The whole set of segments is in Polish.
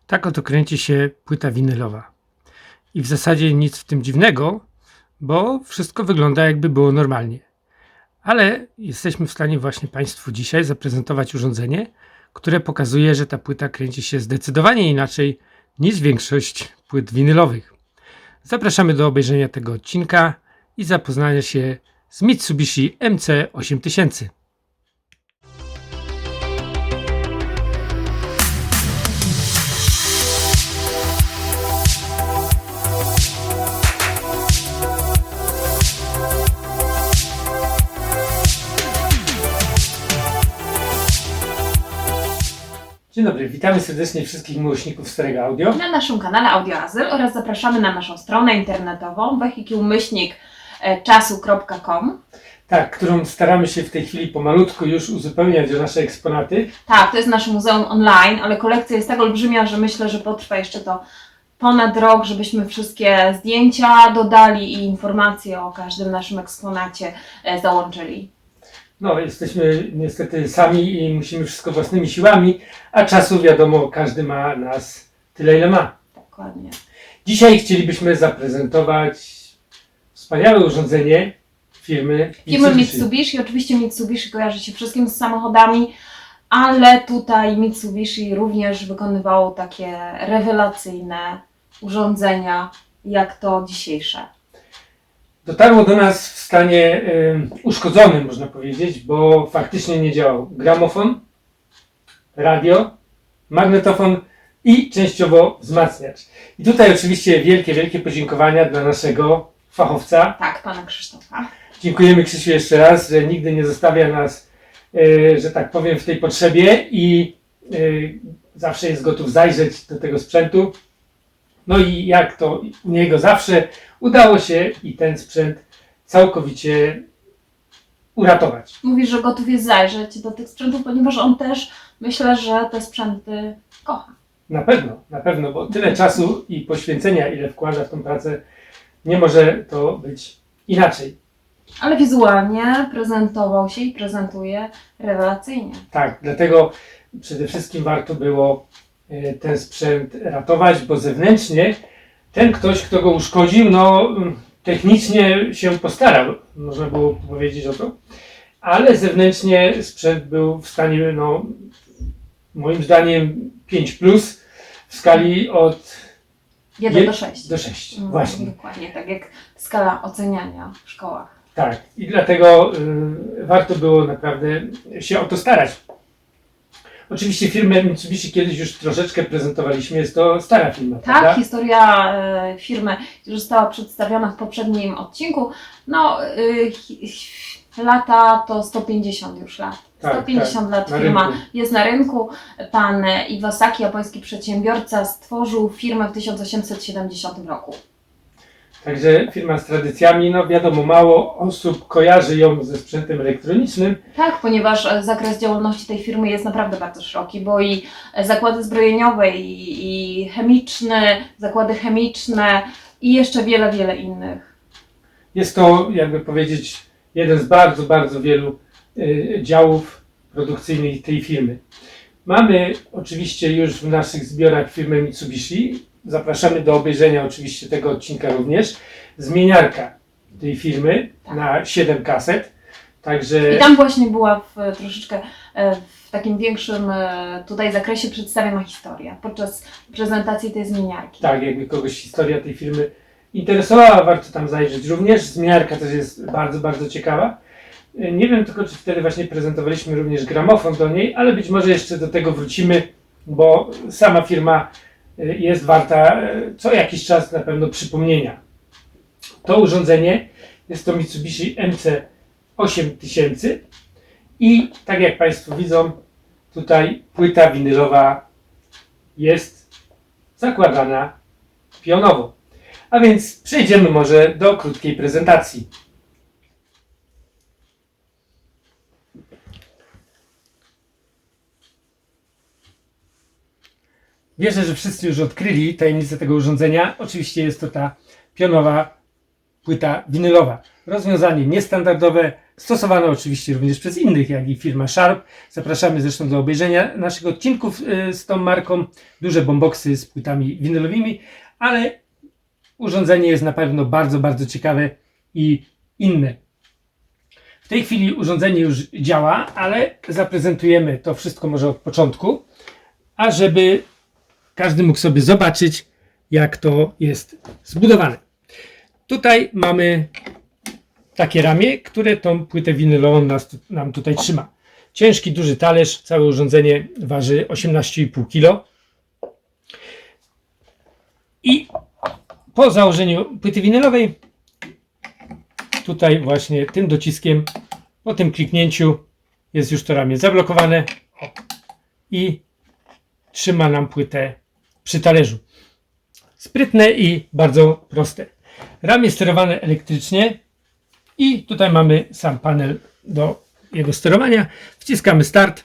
Tak oto kręci się płyta winylowa. I w zasadzie nic w tym dziwnego, bo wszystko wygląda jakby było normalnie. Ale jesteśmy w stanie właśnie Państwu dzisiaj zaprezentować urządzenie, które pokazuje, że ta płyta kręci się zdecydowanie inaczej niż większość płyt winylowych. Zapraszamy do obejrzenia tego odcinka i zapoznania się z Mitsubishi MC8000. Dzień dobry, witamy serdecznie wszystkich miłośników starego audio. Na naszym kanale Audio Azyl oraz zapraszamy na naszą stronę internetową wehikuł-czasu.com. Tak, którą staramy się w tej chwili pomalutku już uzupełniać o nasze eksponaty. Tak, to jest nasze muzeum online, ale kolekcja jest tak olbrzymia, że myślę, że potrwa jeszcze to ponad rok, żebyśmy wszystkie zdjęcia dodali i informacje o każdym naszym eksponacie załączyli. No, jesteśmy niestety sami i musimy wszystko własnymi siłami, a czasu wiadomo, każdy ma nas tyle, ile ma. Dokładnie. Dzisiaj chcielibyśmy zaprezentować wspaniałe urządzenie firmy Mitsubishi. Oczywiście Mitsubishi kojarzy się wszystkim z samochodami, ale tutaj Mitsubishi również wykonywało takie rewelacyjne urządzenia, jak to dzisiejsze. Dotarło do nas w stanie uszkodzonym, można powiedzieć, bo faktycznie nie działał gramofon, radio, magnetofon i częściowo wzmacniacz. I tutaj oczywiście wielkie podziękowania dla naszego fachowca. Tak, pana Krzysztofa. Dziękujemy Krzysiu jeszcze raz, że nigdy nie zostawia nas, że tak powiem, w tej potrzebie i zawsze jest gotów zajrzeć do tego sprzętu. No i jak to u niego zawsze udało się i ten sprzęt całkowicie uratować. Mówi, że gotów jest zajrzeć do tych sprzętów, ponieważ on też, myślę, że te sprzęty kocha. Na pewno, bo tyle czasu i poświęcenia, ile wkłada w tą pracę, nie może to być inaczej. Ale wizualnie prezentował się i prezentuje rewelacyjnie. Tak, dlatego przede wszystkim warto było ten sprzęt ratować, bo zewnętrznie ten ktoś, kto go uszkodził, no technicznie się postarał, można było powiedzieć o to, ale zewnętrznie sprzęt był w stanie, no moim zdaniem 5+, w skali od 1 do 6. do 6, właśnie. Dokładnie, tak jak skala oceniania w szkołach. Tak, i dlatego warto było naprawdę się o to starać. Oczywiście firmę Mitsubishi kiedyś już troszeczkę prezentowaliśmy, jest to stara firma, Tak, prawda? historia firmy już została przedstawiona w poprzednim odcinku. No, lata to 150 już lat. Tak, 150 lat na firma rynku. jest na rynku. Pan Iwasaki, japoński przedsiębiorca, stworzył firmę w 1870 roku. Także firma z tradycjami, no wiadomo, mało osób kojarzy ją ze sprzętem elektronicznym. Tak, ponieważ zakres działalności tej firmy jest naprawdę bardzo szeroki, bo i zakłady zbrojeniowe, i chemiczne, zakłady chemiczne i jeszcze wiele innych. Jest to, jakby powiedzieć, jeden z bardzo wielu działów produkcyjnych tej firmy. Mamy oczywiście już w naszych zbiorach firmę Mitsubishi. Zapraszamy do obejrzenia oczywiście tego odcinka również. Zmieniarka tej firmy na 7 kaset. Także I tam właśnie była troszeczkę w takim większym tutaj zakresie przedstawiona historia podczas prezentacji tej zmieniarki. tak, jakby kogoś historia tej firmy interesowała, warto tam zajrzeć również. Zmieniarka też jest bardzo ciekawa. Nie wiem tylko, czy wtedy właśnie prezentowaliśmy również gramofon do niej, ale być może jeszcze do tego wrócimy, bo sama firma jest warta co jakiś czas na pewno przypomnienia. To urządzenie jest to Mitsubishi MC8000 i tak jak Państwo widzą, tutaj płyta winylowa jest zakładana pionowo. A więc przejdziemy może do krótkiej prezentacji. Wierzę, że wszyscy już odkryli tajemnicę tego urządzenia. Oczywiście jest to ta pionowa płyta winylowa. Rozwiązanie niestandardowe, Stosowane oczywiście również przez innych, jak i firma Sharp. Zapraszamy zresztą do obejrzenia naszych odcinków z tą marką. Duże boomboxy z płytami winylowymi, ale urządzenie jest na pewno bardzo, bardzo ciekawe i inne. W tej chwili urządzenie już działa, ale zaprezentujemy to wszystko może od początku, a żeby każdy mógł sobie zobaczyć, jak to jest zbudowane. Tutaj mamy takie ramię, które tą płytę winylową nam tutaj trzyma. Ciężki, duży talerz, całe urządzenie waży 18,5 kg. I po założeniu płyty winylowej, tutaj właśnie tym dociskiem, po tym kliknięciu jest już to ramię zablokowane i trzyma nam płytę przy talerzu. Sprytne i bardzo proste. Ramię sterowane elektrycznie i tutaj mamy sam panel do jego sterowania. Wciskamy start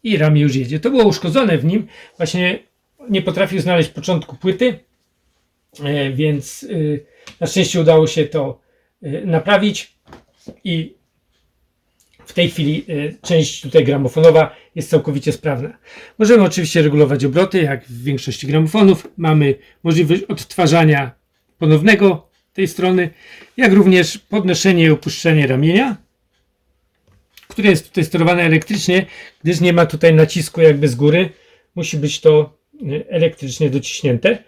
i ramię już jedzie. To było uszkodzone w nim. Właśnie nie potrafił znaleźć początku płyty, więc na szczęście udało się to naprawić i w tej chwili część tutaj gramofonowa jest całkowicie sprawna. Możemy oczywiście regulować obroty, jak w większości gramofonów. Mamy możliwość odtwarzania ponownego tej strony, jak również podnoszenie i opuszczenie ramienia, które jest tutaj sterowane elektrycznie, gdyż nie ma tutaj nacisku jakby z góry. Musi być to elektrycznie dociśnięte.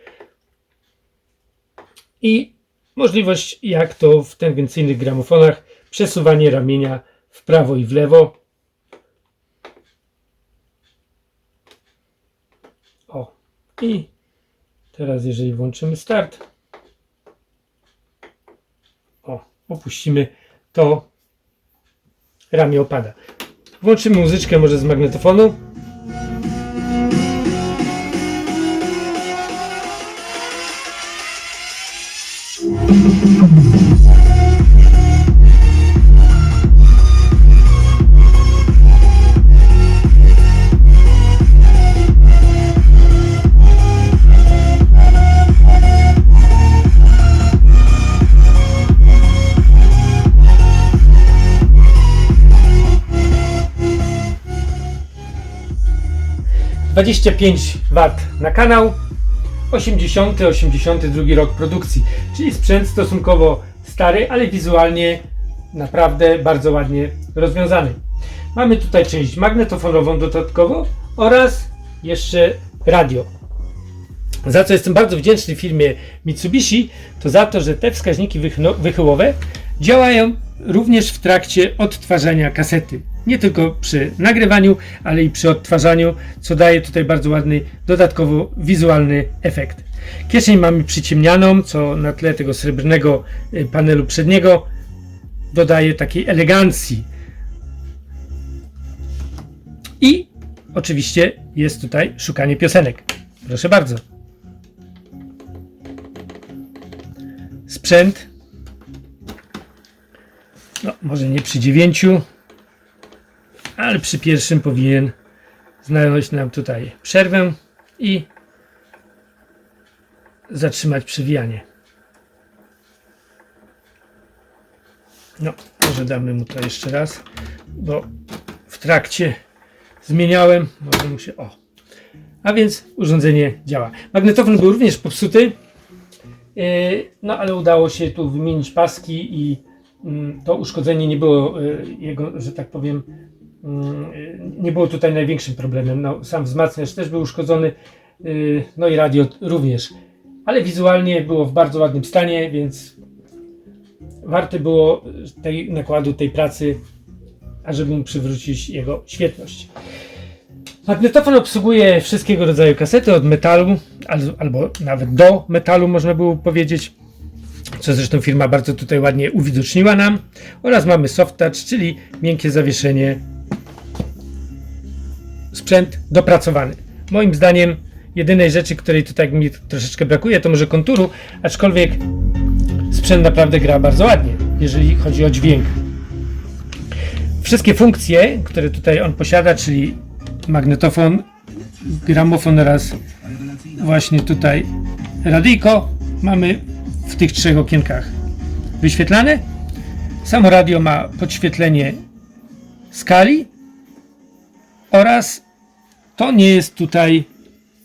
I możliwość, jak to w tendencyjnych gramofonach, przesuwanie ramienia w prawo i w lewo. O, i teraz jeżeli włączymy start, opuścimy, to ramię opada. Włączymy muzyczkę może z magnetofonu. W 25 W na kanał, 82 rok produkcji, czyli sprzęt stosunkowo stary, ale wizualnie naprawdę bardzo ładnie rozwiązany. Mamy tutaj część magnetofonową dodatkowo oraz jeszcze radio. Za co jestem bardzo wdzięczny firmie Mitsubishi, to za to, że te wskaźniki wychyłowe działają również w trakcie odtwarzania kasety. Nie tylko przy nagrywaniu, ale i przy odtwarzaniu, co daje tutaj bardzo ładny, dodatkowo wizualny efekt. Kieszeń mamy przyciemnianą, co na tle tego srebrnego panelu przedniego dodaje takiej elegancji. I oczywiście jest tutaj szukanie piosenek. Proszę bardzo. Sprzęt. No, może nie przy 9, ale przy pierwszym powinien znaleźć nam tutaj przerwę i zatrzymać przewijanie. No, może damy mu to jeszcze raz, bo w trakcie zmieniałem, może mu się... O! A więc urządzenie działa. Magnetofon był również popsuty, no ale udało się tu wymienić paski i to uszkodzenie nie było jego, że tak powiem, nie było tutaj największym problemem. No, sam wzmacniacz też był uszkodzony, no i radio również. Ale wizualnie było w bardzo ładnym stanie, więc warte było nakładu tej pracy, ażeby mu przywrócić jego świetność. Magnetofon obsługuje wszystkiego rodzaju kasety, od metalu, albo nawet do metalu można było powiedzieć, co zresztą firma bardzo tutaj ładnie uwidoczniła nam. Oraz mamy soft touch, czyli miękkie zawieszenie. Sprzęt dopracowany. Moim zdaniem jedynej rzeczy, której tutaj mi troszeczkę brakuje, to może konturu, aczkolwiek sprzęt naprawdę gra bardzo ładnie, jeżeli chodzi o dźwięk. Wszystkie funkcje, które tutaj on posiada, czyli magnetofon, gramofon oraz właśnie tutaj radyjko, mamy w tych trzech okienkach wyświetlane. Samo radio ma podświetlenie skali oraz to nie jest tutaj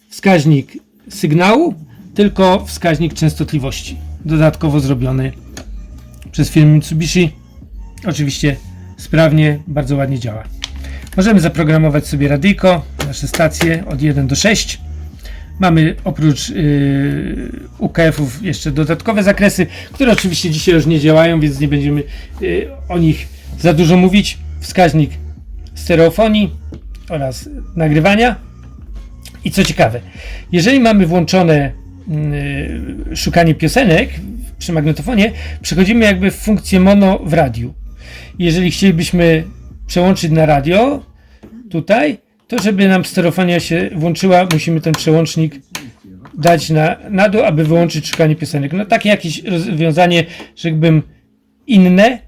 wskaźnik sygnału, tylko wskaźnik częstotliwości. Dodatkowo zrobiony przez firmę Mitsubishi. Oczywiście sprawnie, bardzo ładnie działa. Możemy zaprogramować sobie radyjko, nasze stacje od 1 do 6. Mamy oprócz UKF-ów jeszcze dodatkowe zakresy, które oczywiście dzisiaj już nie działają, więc nie będziemy o nich za dużo mówić. Wskaźnik stereofonii oraz nagrywania. I co ciekawe, jeżeli mamy włączone szukanie piosenek przy magnetofonie, przechodzimy jakby w funkcję mono w radiu. Jeżeli chcielibyśmy przełączyć na radio tutaj, to żeby nam stereofonia się włączyła, musimy ten przełącznik dać na dół, aby wyłączyć szukanie piosenek. No takie jakieś rozwiązanie, rzekłbym, inne,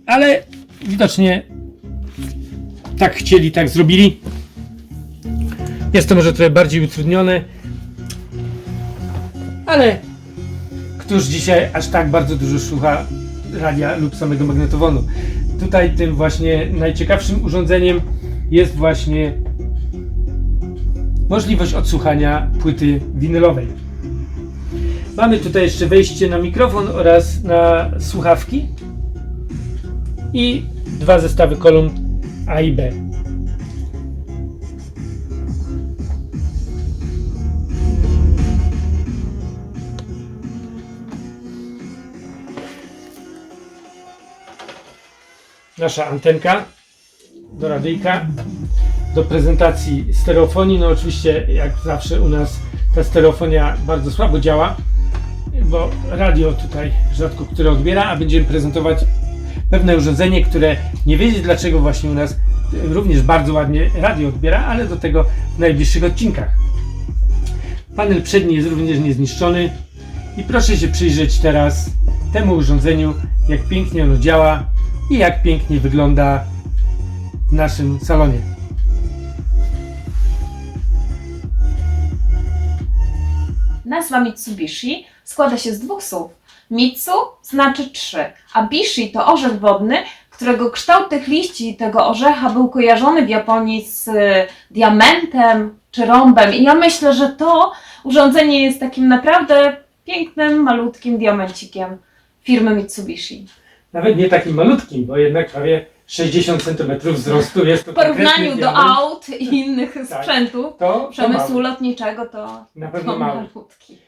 ale widocznie tak chcieli, tak zrobili. Jest to może trochę bardziej utrudnione, ale któż dzisiaj aż tak bardzo dużo słucha radia lub samego magnetofonu? Tutaj tym właśnie najciekawszym urządzeniem jest właśnie możliwość odsłuchania płyty winylowej. Mamy tutaj jeszcze wejście na mikrofon oraz na słuchawki i dwa zestawy kolumn A i B. Nasza antenka do radyjka, do prezentacji stereofonii. No oczywiście jak zawsze u nas ta stereofonia bardzo słabo działa, bo radio tutaj rzadko które odbiera, a będziemy prezentować pewne urządzenie, które nie wiedzieć dlaczego właśnie u nas również bardzo ładnie radio odbiera, ale do tego w najbliższych odcinkach. Panel przedni jest również niezniszczony i proszę się przyjrzeć teraz temu urządzeniu, jak pięknie ono działa i jak pięknie wygląda w naszym salonie. Nazwa Mitsubishi składa się z dwóch słów. Mitsu znaczy 3, a bishi to orzech wodny, którego kształt tych liści tego orzecha był kojarzony w Japonii z diamentem czy rąbem. I ja myślę, że to urządzenie jest takim naprawdę pięknym, malutkim diamencikiem firmy Mitsubishi. Nawet nie takim malutkim, bo jednak prawie 60 cm wzrostu jest to W porównaniu konkretny do diament. aut i innych sprzętów To przemysłu mały. lotniczego to Na pewno to mały. malutki.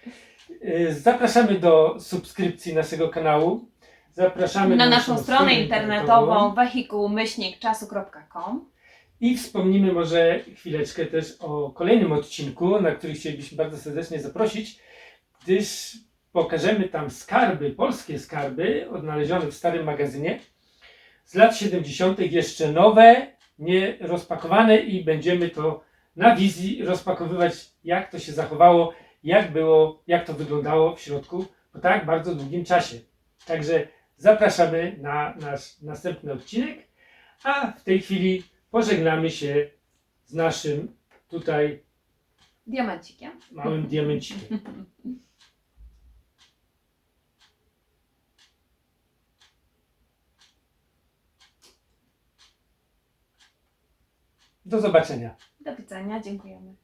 Zapraszamy do subskrypcji naszego kanału. Zapraszamy Na naszą stronę internetową wehikuł-czasu.com. i wspomnimy może chwileczkę też o kolejnym odcinku, na który chcielibyśmy bardzo serdecznie zaprosić, gdyż pokażemy tam skarby, polskie skarby odnalezione w starym magazynie z lat 70. jeszcze nowe, nie rozpakowane i będziemy to na wizji rozpakowywać, jak to się zachowało, jak było, jak to wyglądało w środku po tak bardzo długim czasie. Także zapraszamy na nasz następny odcinek, a w tej chwili pożegnamy się z naszym tutaj Diamencikiem. małym diamencikiem. Do zobaczenia. Do widzenia, dziękujemy.